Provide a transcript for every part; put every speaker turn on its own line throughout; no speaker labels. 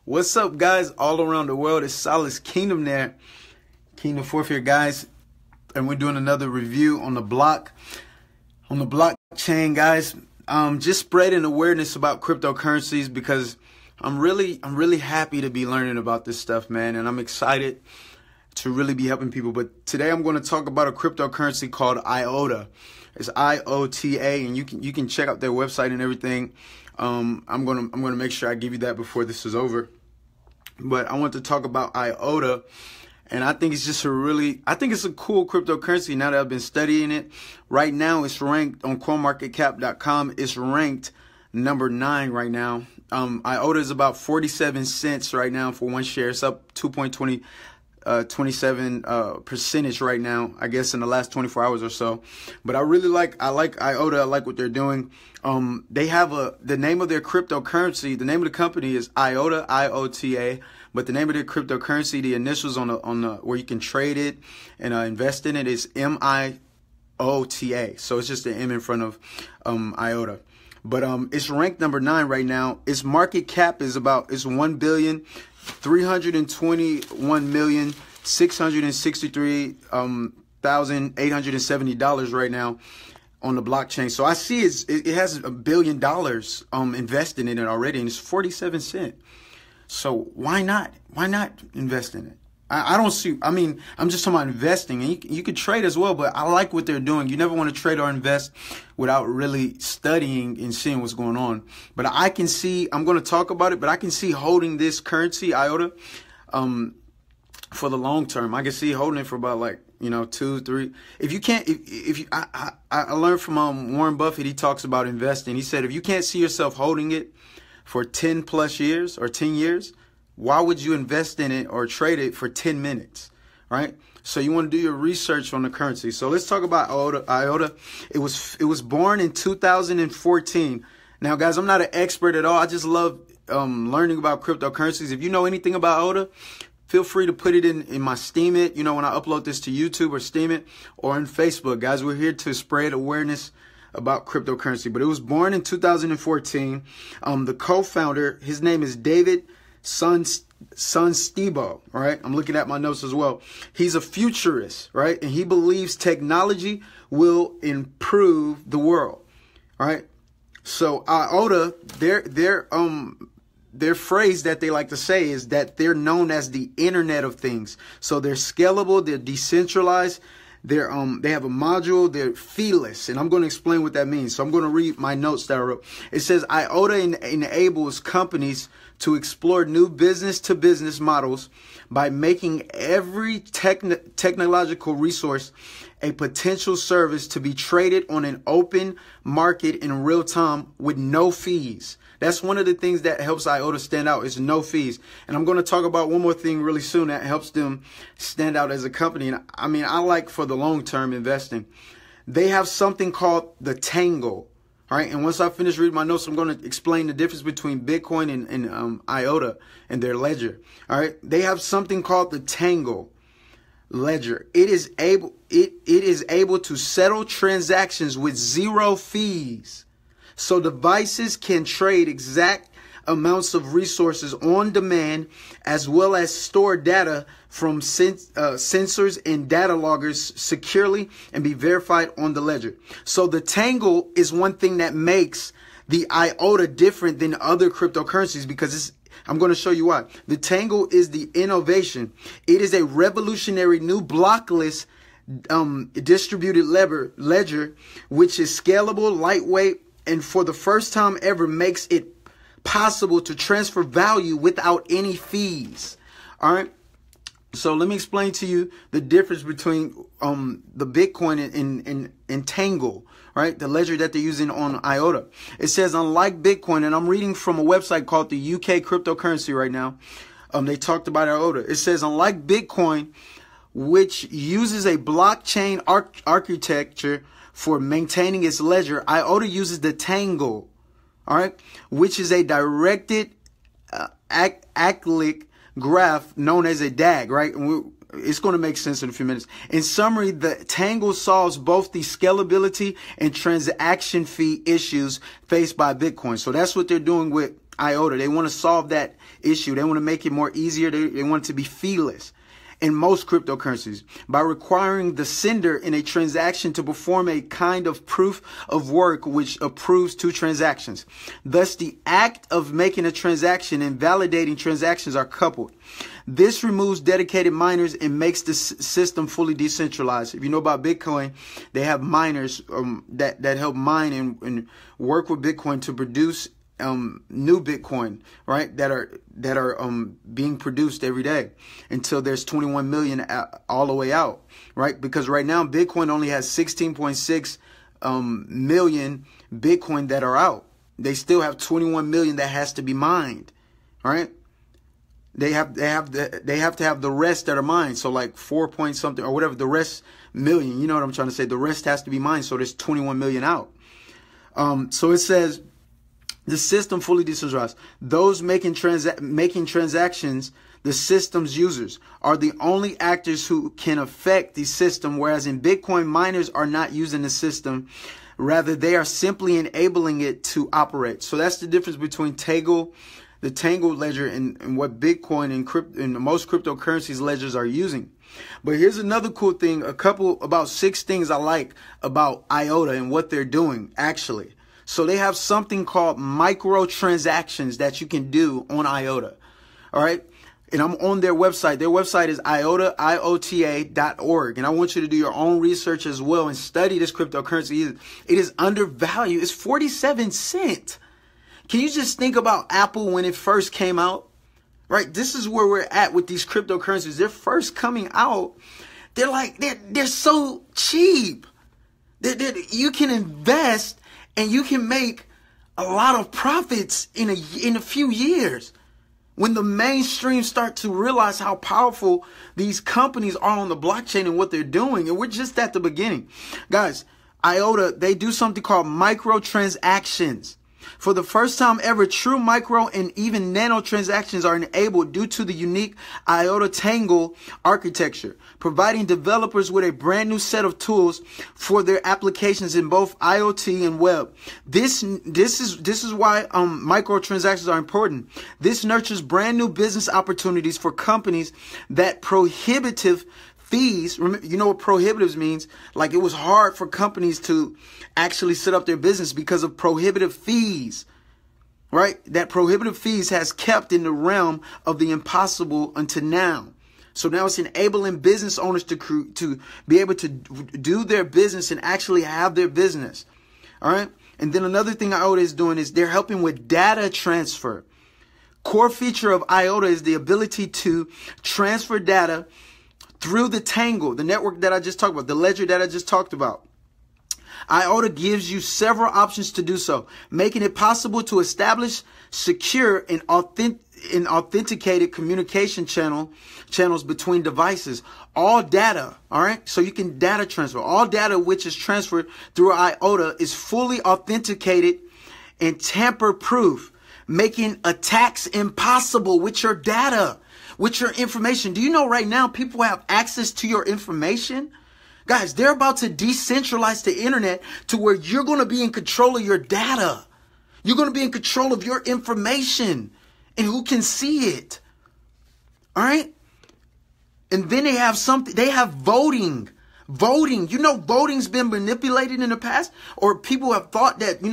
What's up, guys, all around the world? It's Silas Kingdom there. Kingdom Fourth here, guys. And we're doing another review on the blockchain, guys. Just spreading awareness about cryptocurrencies because I'm really happy to be learning about this stuff, man. And I'm excited to really be helping people. But today I'm going to talk about a cryptocurrency called IOTA. It's IOTA, and you can check out their website and everything. I'm gonna make sure I give you that before this is over. But I want to talk about IOTA, and I think it's just I think it's a cool cryptocurrency now that I've been studying it. Right now, it's ranked on coinmarketcap.com. It's ranked number 9 right now. IOTA is about 47 cents right now for one share. It's up 2.27 percentage right now, I guess, in the last 24 hours or so. But I like IOTA. I like what they're doing. They have the name of their cryptocurrency. The name of the company is IOTA, IOTA. But the name of their cryptocurrency, the initials on the where you can trade it and invest in it is MIOTA. So it's just an M in front of IOTA. But it's ranked number 9 right now. Its market cap is $1,321,663,870 right now on the blockchain. So I see it has $1 billion invested in it already, and it's 47 cents. So why not? Why not invest in it? I don't see. I mean, I'm just talking about investing, and you could trade as well. But I like what they're doing. You never want to trade or invest without really studying and seeing what's going on. But I can see. I'm going to talk about it. But I can see holding this currency IOTA for the long term. I can see holding it for about 2, 3. If you can't, I learned from Warren Buffett. He talks about investing. He said if you can't see yourself holding it for 10 plus years or 10 years, why would you invest in it or trade it for 10 minutes, right? So you want to do your research on the currency. So let's talk about IOTA. It was born in 2014. Now, guys, I'm not an expert at all. I just love learning about cryptocurrencies. If you know anything about IOTA, feel free to put it in my Steam It, when I upload this to YouTube or Steam It or on Facebook. Guys, we're here to spread awareness about cryptocurrency. But it was born in 2014. The co-founder, his name is David Sunstebo, all right? I'm looking at my notes as well. He's a futurist, right? And he believes technology will improve the world, all right? So IOTA, their phrase that they like to say is that they're known as the Internet of Things. So they're scalable, they're decentralized, they have a module, they're feeless, and I'm going to explain what that means. So I'm going to read my notes that I wrote. It says IOTA enables companies to explore new business-to-business models by making every technological resource a potential service to be traded on an open market in real time with no fees. That's one of the things that helps IOTA stand out is no fees. And I'm going to talk about one more thing really soon that helps them stand out as a company. And I like for the long-term investing. They have something called the Tangle. All right. And once I finish reading my notes, I'm going to explain the difference between Bitcoin and IOTA and their ledger. All right. They have something called the Tangle ledger. It is able to settle transactions with 0 fees. So devices can trade exact amounts of resources on demand, as well as store data from sensors and data loggers securely and be verified on the ledger. So the Tangle is one thing that makes the IOTA different than other cryptocurrencies because I'm going to show you why. The Tangle is the innovation. It is a revolutionary new blockless distributed ledger, which is scalable, lightweight, and for the first time ever makes it possible to transfer value without any fees. All right. So let me explain to you the difference between the Bitcoin and Tangle, right? The ledger that they're using on IOTA. It says, unlike Bitcoin, and I'm reading from a website called the UK Cryptocurrency right now. They talked about IOTA. It says, unlike Bitcoin, which uses a blockchain architecture for maintaining its ledger, IOTA uses the Tangle, all right, which is a directed acyclic graph known as a DAG, right? And it's going to make sense in a few minutes. In summary, the Tangle solves both the scalability and transaction fee issues faced by Bitcoin. So that's what they're doing with IOTA. They want to solve that issue. They want to make it more easier. They want it to be feeless. In most cryptocurrencies, by requiring the sender in a transaction to perform a kind of proof of work which approves two transactions. Thus, the act of making a transaction and validating transactions are coupled. This removes dedicated miners and makes the system fully decentralized. If you know about Bitcoin, they have miners that help mine and work with Bitcoin to produce new Bitcoin, right? That are being produced every day until there's 21 million all the way out, right? Because right now Bitcoin only has 16.6 million Bitcoin that are out. They still have 21 million that has to be mined, right? They have to have the rest that are mined. So like 4 point something or whatever, the rest million, you know what I'm trying to say? The rest has to be mined. So there's 21 million out. So it says, the system fully decentralized. Those making transactions, the system's users, are the only actors who can affect the system, whereas in Bitcoin, miners are not using the system. Rather, they are simply enabling it to operate. So that's the difference between the Tangle ledger and what Bitcoin and most cryptocurrencies ledgers are using. But here's another cool thing, about 6 things I like about IOTA and what they're doing actually. So they have something called microtransactions that you can do on IOTA. All right. And I'm on their website. Their website is IOTA.org. And I want you to do your own research as well and study this cryptocurrency. It is undervalued. It's 47 cents. Can you just think about Apple when it first came out? Right. This is where we're at with these cryptocurrencies. They're first coming out. They're so cheap. You can invest and you can make a lot of profits in a few years when the mainstream start to realize how powerful these companies are on the blockchain and what they're doing. And we're just at the beginning. Guys, IOTA, they do something called microtransactions. For the first time ever, true micro and even nano transactions are enabled due to the unique IOTA Tangle architecture, providing developers with a brand new set of tools for their applications in both IoT and web. This is why microtransactions are important. This nurtures brand new business opportunities for companies that prohibitive fees. You know what prohibitives means? Like it was hard for companies to actually set up their business because of prohibitive fees, right? That prohibitive fees has kept in the realm of the impossible until now. So now it's enabling business owners to be able to do their business and actually have their business. All right. And then another thing IOTA is doing is they're helping with data transfer. Core feature of IOTA is the ability to transfer data through the Tangle, the network that I just talked about, the ledger that I just talked about. IOTA gives you several options to do so, making it possible to establish secure and authenticated communication channels between devices. All data, all right? So you can data transfer. All data which is transferred through IOTA is fully authenticated and tamper-proof, making attacks impossible with your data, with your information. Do you know right now people have access to your information? Guys, they're about to decentralize the internet to where you're going to be in control of your data. You're going to be in control of your information and who can see it. All right. And then they have voting. Voting. You know, voting's been manipulated in the past, or people have thought that,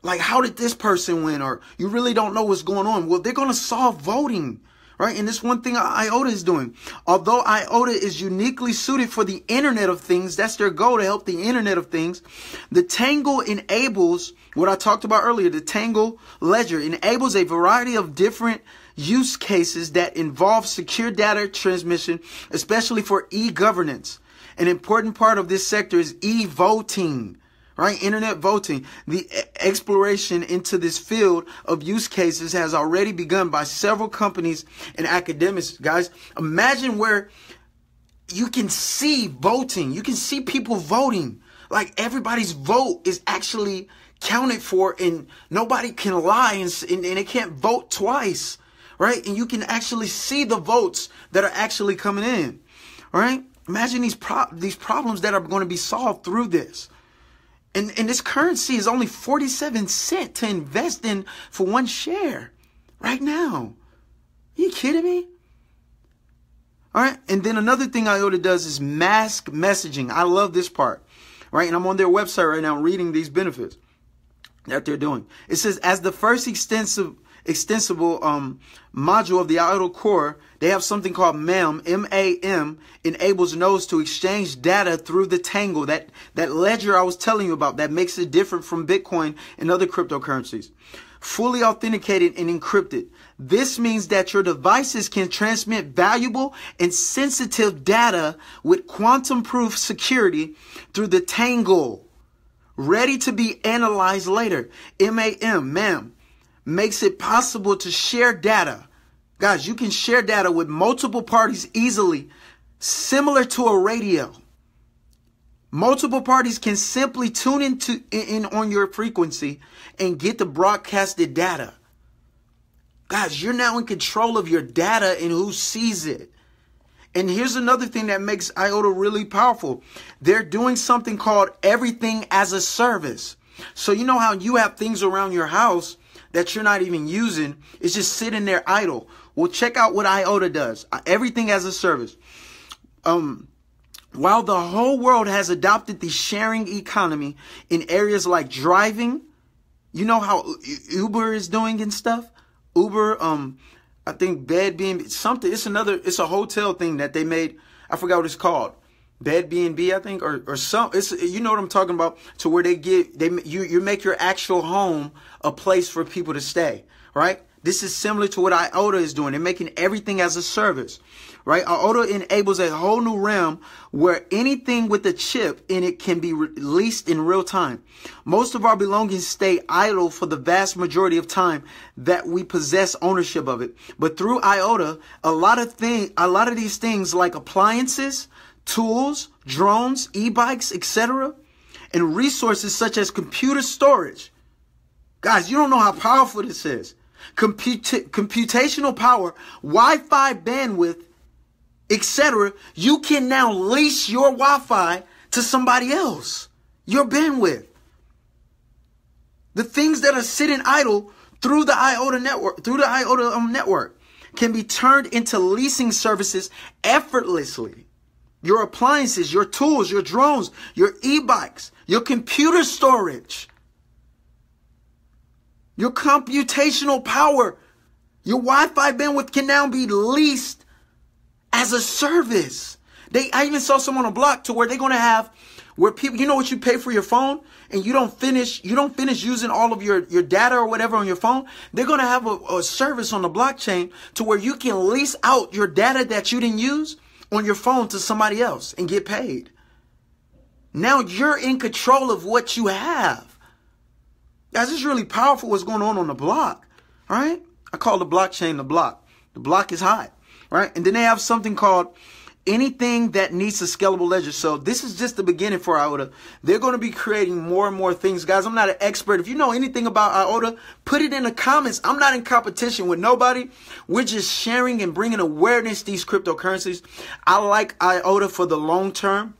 like, how did this person win? Or you really don't know what's going on. Well, they're going to solve voting. Right. And this one thing IOTA is doing. Although IOTA is uniquely suited for the Internet of Things, that's their goal, to help the Internet of Things. The Tangle enables what I talked about earlier. The Tangle ledger enables a variety of different use cases that involve secure data transmission, especially for e-governance. An important part of this sector is e-voting. Right? Internet voting. The exploration into this field of use cases has already begun by several companies and academics. Guys, imagine where you can see voting. You can see people voting. Like everybody's vote is actually counted for, and nobody can lie and they can't vote twice. Right? And you can actually see the votes that are actually coming in. All right? Imagine these problems that are going to be solved through this. And this currency is only 47 cents to invest in for one share right now. Are you kidding me? All right. And then another thing IOTA does is mask messaging. I love this part. Right. And I'm on their website right now reading these benefits that they're doing. It says, as the first extensible module of the IOTA core, they have something called MAM, M-A-M, enables nodes to exchange data through the Tangle, that ledger I was telling you about that makes it different from Bitcoin and other cryptocurrencies. Fully authenticated and encrypted. This means that your devices can transmit valuable and sensitive data with quantum-proof security through the Tangle, ready to be analyzed later. MAM, MAM, makes it possible to share data. Guys, you can share data with multiple parties easily, similar to a radio. Multiple parties can simply tune in on your frequency and get the broadcasted data. Guys, you're now in control of your data and who sees it. And here's another thing that makes IOTA really powerful. They're doing something called everything as a service. So you know how you have things around your house that you're not even using. It's just sitting there idle. Well, check out what IOTA does. Everything as a service. While the whole world has adopted the sharing economy in areas like driving, you know how Uber is doing and stuff? Uber, I think Bed-B&B, something, it's a hotel thing that they made. I forgot what it's called. Bed-B&B, I think, or some, it's, you know what I'm talking about, to where you make your actual home a place for people to stay, right? This is similar to what IOTA is doing. They're making everything as a service, right? IOTA enables a whole new realm where anything with a chip in it can be released in real time. Most of our belongings stay idle for the vast majority of time that we possess ownership of it. But through IOTA, a lot of these things like appliances, tools, drones, e-bikes, etc., and resources such as computer storage. Guys, you don't know how powerful this is. Computational power, Wi-Fi bandwidth, etc. You can now lease your Wi-Fi to somebody else. Your bandwidth. The things that are sitting idle through the IOTA network, can be turned into leasing services effortlessly. Your appliances, your tools, your drones, your e-bikes, your computer storage, your computational power, your Wi-Fi bandwidth can now be leased as a service. I even saw someone on a block to where they're going to have, where people, you know what you pay for your phone and you don't finish using all of your data or whatever on your phone. They're going to have a service on the blockchain to where you can lease out your data that you didn't use on your phone to somebody else and get paid. Now you're in control of what you have. Guys, this is really powerful what's going on the block, right? I call the blockchain the block. The block is hot, right? And then they have something called anything that needs a scalable ledger. So this is just the beginning for IOTA. They're going to be creating more and more things. Guys, I'm not an expert. If you know anything about IOTA, put it in the comments. I'm not in competition with nobody. We're just sharing and bringing awareness to these cryptocurrencies. I like IOTA for the long term.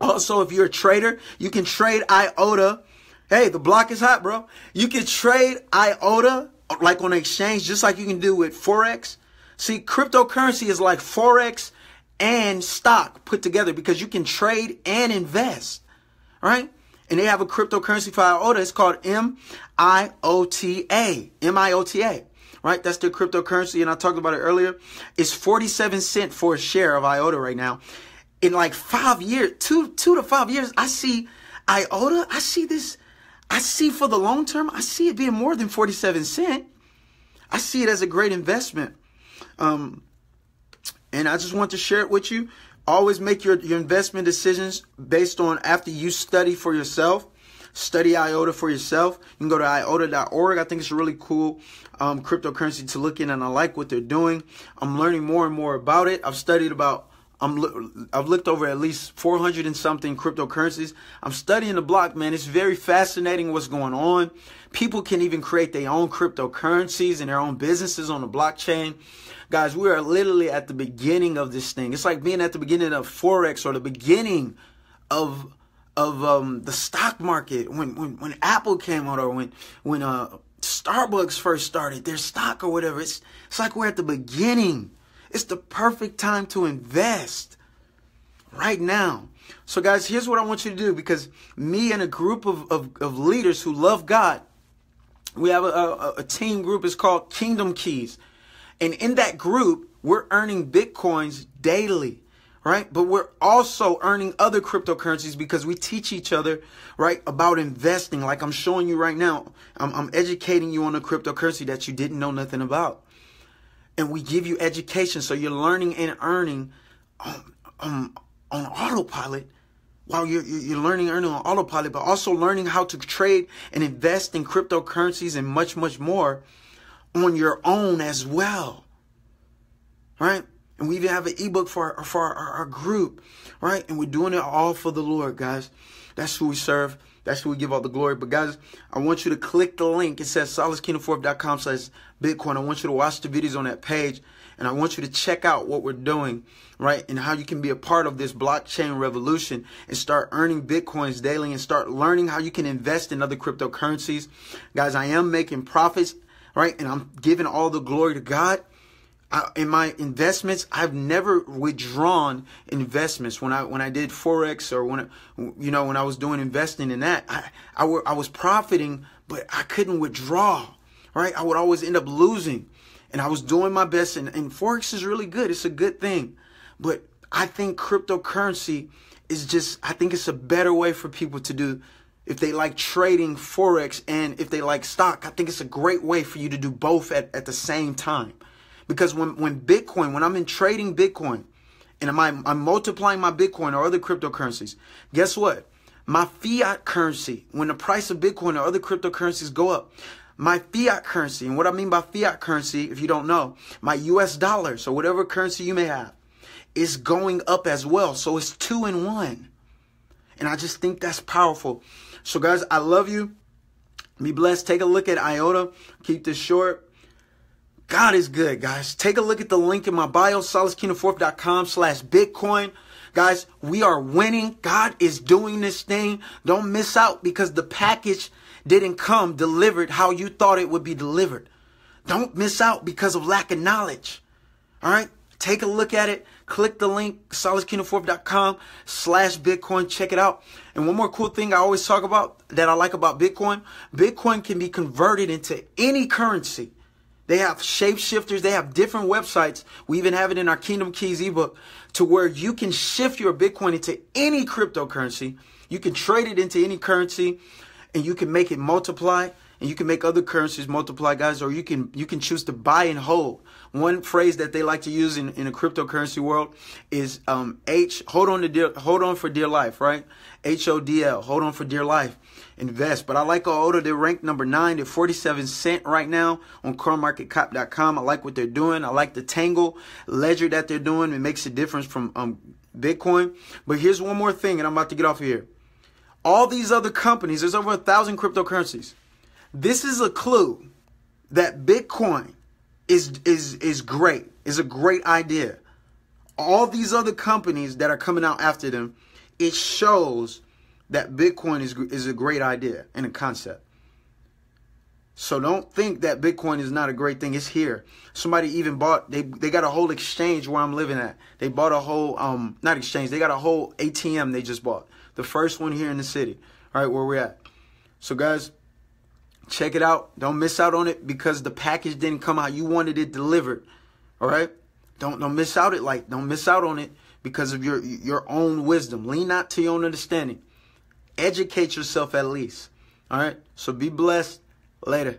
Also, if you're a trader, you can trade IOTA. Hey, the block is hot, bro. You can trade IOTA like on an exchange, just like you can do with Forex. See, cryptocurrency is like Forex and stock put together because you can trade and invest, right? And they have a cryptocurrency for IOTA. It's called M-I-O-T-A, M-I-O-T-A, right? That's their cryptocurrency, and I talked about it earlier. It's 47 cents for a share of IOTA right now. In like 5 years, 2 to 5 years, I see IOTA. I see for the long term, I see it being more than 47 cents. I see it as a great investment. And I just want to share it with you. Always make your investment decisions based on after you study for yourself. Study IOTA for yourself. You can go to iota.org. I think it's a really cool cryptocurrency to look in, and I like what they're doing. I'm learning more and more about it. I've looked over at least 400 and something cryptocurrencies. I'm studying the block, man. It's very fascinating what's going on. People can even create their own cryptocurrencies and their own businesses on the blockchain. Guys, we are literally at the beginning of this thing. It's like being at the beginning of Forex or the beginning of the stock market, when Apple came out, or when Starbucks first started their stock or whatever. It's like we're at the beginning. It's the perfect time to invest right now. So guys, here's what I want you to do, because me and a group of leaders who love God, we have a team group. It's called Kingdom Keys. And in that group, we're earning Bitcoins daily, right? But we're also earning other cryptocurrencies because we teach each other, right, about investing. Like I'm showing you right now. I'm educating you on a cryptocurrency that you didn't know nothing about. And we give you education, so you're learning and earning on autopilot, while you're learning and earning on autopilot, but also learning how to trade and invest in cryptocurrencies and much, much more on your own as well, right? And we even have an ebook for our group, right? And we're doing it all for the Lord, guys. That's who we serve. That's who we give all the glory. But guys, I want you to click the link. It says silaskingdom4.com/Bitcoin. I want you to watch the videos on that page. And I want you to check out what we're doing, right? And how you can be a part of this blockchain revolution and start earning Bitcoins daily and start learning how you can invest in other cryptocurrencies. Guys, I am making profits, right? And I'm giving all the glory to God. In my investments, I've never withdrawn investments. When I did Forex, or when I was doing investing in that, I was profiting, but I couldn't withdraw, right? I would always end up losing. And I was doing my best, and Forex is really good. It's a good thing. But I think cryptocurrency is I think it's a better way for people to do. If they like trading Forex and if they like stock, I think it's a great way for you to do both at the same time. Because when I'm in trading Bitcoin and I'm multiplying my Bitcoin or other cryptocurrencies, guess what? My fiat currency, when the price of Bitcoin or other cryptocurrencies go up, my fiat currency, and what I mean by fiat currency, if you don't know, my US dollars or whatever currency you may have, is going up as well. So it's 2 in 1. And I just think that's powerful. So guys, I love you. Be blessed. Take a look at IOTA. Keep this short. God is good, guys. Take a look at the link in my bio, silaskingdom4.com/Bitcoin. Guys, we are winning. God is doing this thing. Don't miss out, because the package didn't come delivered how you thought it would be delivered. Don't miss out because of lack of knowledge. All right? Take a look at it. Click the link, silaskingdom4.com/Bitcoin. Check it out. And one more cool thing I always talk about that I like about Bitcoin, Bitcoin can be converted into any currency. They have shapeshifters. They have different websites. We even have it in our Kingdom Keys ebook, to where you can shift your Bitcoin into any cryptocurrency. You can trade it into any currency, and you can make it multiply, and you can make other currencies multiply, guys. Or you can choose to buy and hold. One phrase that they like to use in the cryptocurrency world is hold on for dear life, right? HODL, hold on for dear life. Invest. But I like IOTA. They're ranked number 9. They're 47 cents right now on coinmarketcap.com. I like what they're doing. I like the Tangle ledger that they're doing. It makes a difference from Bitcoin. But here's one more thing, and I'm about to get off of here. All these other companies, there's over 1,000 cryptocurrencies. This is a clue that Bitcoin is great. Is a great idea. All these other companies that are coming out after them, it shows that Bitcoin is a great idea and a concept. So don't think that Bitcoin is not a great thing. It's here. Somebody even bought, they got a whole exchange where I'm living at. They bought a whole, not exchange, they got a whole ATM they just bought. The first one here in the city, all right, where we're at. So guys, check it out. Don't miss out on it, because the package didn't come out. You wanted it delivered, all right? Don't miss out on it because of your own wisdom. Lean not to your own understanding. Educate yourself at least. All right. So be blessed. Later.